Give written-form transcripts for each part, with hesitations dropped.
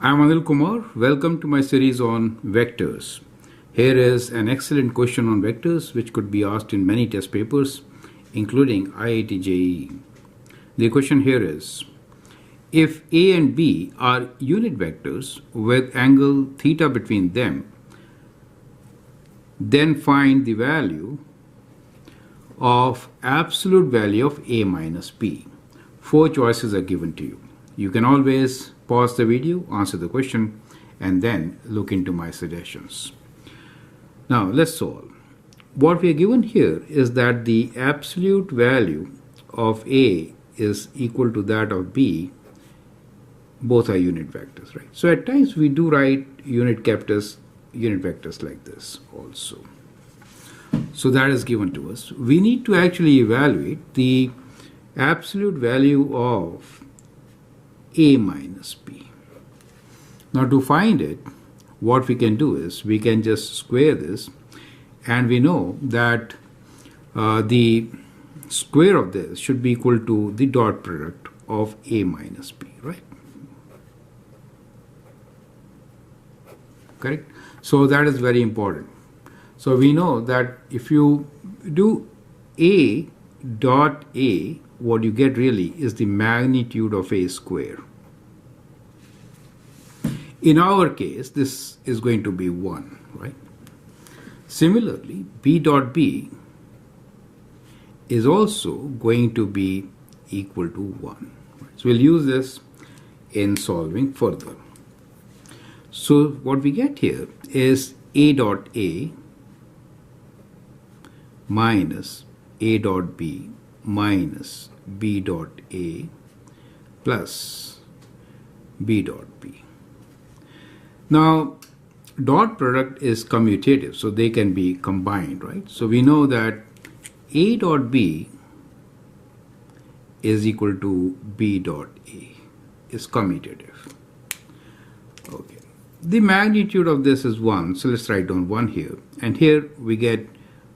I'm Anil Kumar. Welcome to my series on vectors. Here is an excellent question on vectors which could be asked in many test papers, including IIT JEE. The question here is, if A and B are unit vectors with angle theta between them, then find the value of absolute value of A minus B. 4 choices are given to you. You can always pause the video, answer the question, and then look into my suggestions. Now let's solve. What we are given here is that the absolute value of A is equal to that of B. Both are unit vectors, right? So at times we do write unit vectors like this also. So that is given to us. We need to actually evaluate the absolute value of A minus B. Now to find it, what we can do is we can just square this, and we know that the square of this should be equal to the dot product of A minus B, right? Correct? So that is very important. So we know that if you do A dot A, what you get really is the magnitude of A square. In our case, this is going to be 1, right? Similarly, B dot B is also going to be equal to 1. So we'll use this in solving further. So what we get here is A dot A minus A dot B minus B dot A plus B dot B. Now, dot product is commutative, so they can be combined, right? So we know that A dot B is equal to B dot A, is commutative. Okay. The magnitude of this is 1, so let's write down 1 here. And here we get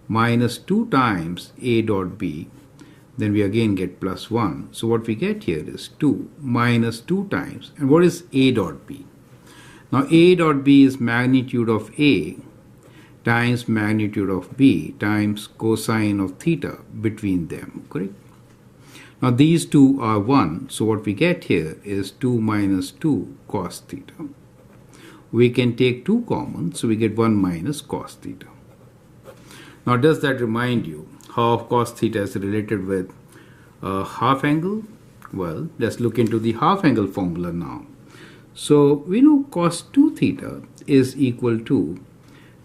minus 2 times A dot B, then we again get plus 1. So what we get here is 2 minus 2 times. And what is A dot B? Now A dot B is magnitude of A times magnitude of B times cosine of theta between them, correct? Now these two are 1, so what we get here is 2 minus 2 cos theta. We can take 2 common, so we get 1 minus cos theta. Now does that remind you how cos theta is related with half angle? Well, let's look into the half angle formula now. So we know cos 2 theta is equal to,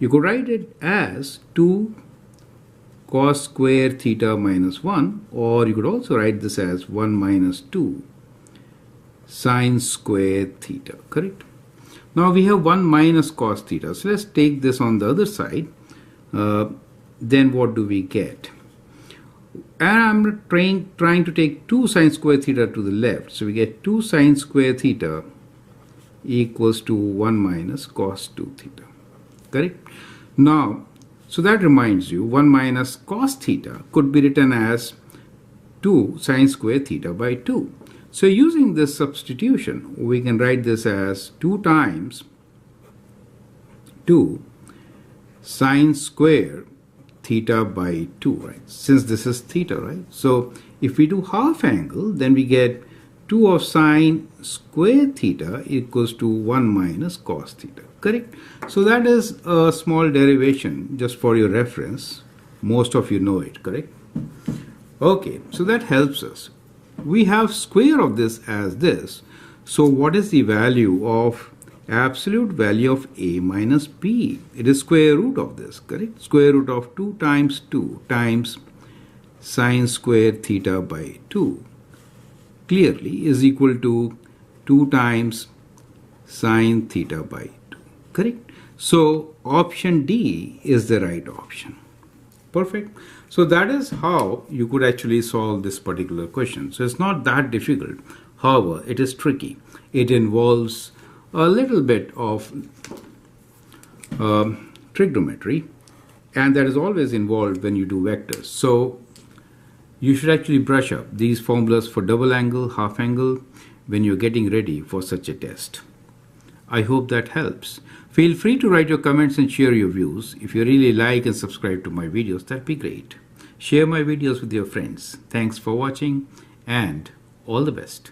you could write it as 2 cos square theta minus 1, or you could also write this as 1 minus 2 sine square theta, correct? Now we have 1 minus cos theta, so let's take this on the other side. Then what do we get? And I'm trying to take 2 sine square theta to the left, so we get 2 sine square theta equals to 1 minus cos 2 theta, correct? Now, so that reminds you, 1 minus cos theta could be written as 2 sine square theta by 2. So using this substitution, we can write this as 2 times 2 sine square theta by 2, right? Since this is theta, right? So if we do half angle, then we get 2 of sine square theta equals to 1 minus cos theta, correct? So that is a small derivation just for your reference. Most of you know it, correct? Okay, so that helps us. We have square of this as this. So what is the value of absolute value of A minus B? It is square root of this, correct? Square root of 2 times sine square theta by 2 clearly is equal to 2 times sine theta by 2, correct? So option D is the right option. Perfect. So that is how you could actually solve this particular question. So it's not that difficult. However, it is tricky. It involves a little bit of trigonometry, and that is always involved when you do vectors. So you should actually brush up these formulas for double angle, half angle when you're getting ready for such a test. I hope that helps. Feel free to write your comments and share your views. If you really like and subscribe to my videos, that'd be great. Share my videos with your friends. Thanks for watching and all the best.